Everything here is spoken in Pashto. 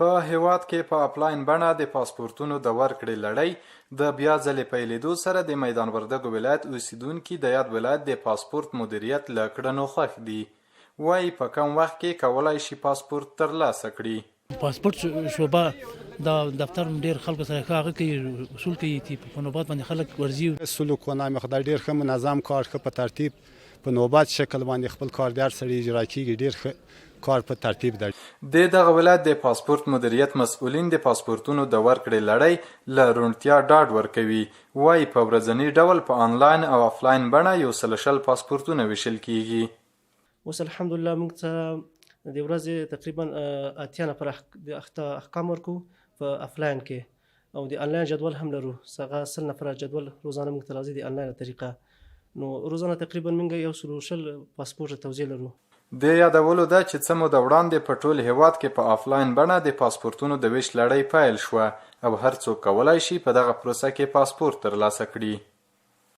په هیواد کې په اپلاین بڼه د پاسپورتونو د ورکړې لړۍ د بیا ځلې پیلېدو سره د میدان وردګو ولایت اوسیدونکي د یاد ولایت د پاسپورت مدیریت له کړنو خوښ دي. وایي په کم وخت کې کولی شي پاسپورت ترلاسه کړي. پاسپورت شعبه دا دفتر ډیر خلکو سره هغه کوي اصول کوي چې په نوبات باندې خلک ورځي. سلوکونه مخدار ډیر ښه منظم کار ښه په ترتیب په نوبات شکل باندې خپل کار در سره اجرا کیږي. ډیر ښه کار په ترتیب دی. د دغه ولایت د پاسپورت مدیریت مسؤلین د پاسپورتونو د ورکړې لړۍ له روڼتیا ډاډ ورکوي. وایي په ورځني ډول په انلاین او افلاین بڼه 100 پاسپورتونه ویشل کیږي. اوس الحمدلله موږ ته د ورځې تقریبا 80 نفر د احکام ورکو په افلاین کې او د انلاین جدول هم لرو. څنګه 100 نفر جدول روزانه موږ ته راځي د انلاین طریقه. نو روزانه تقریبا موږ 100 پاسپورت توزیع لرو. د یادولو ده چې څه موده وړاندې په ټول هیواد کې په افلاین بڼه د پاسپورتونو د ویش لړۍ پیل شوه او هر څوک کولی شي په دغه پروسه کې پاسپورت ترلاسه کړي.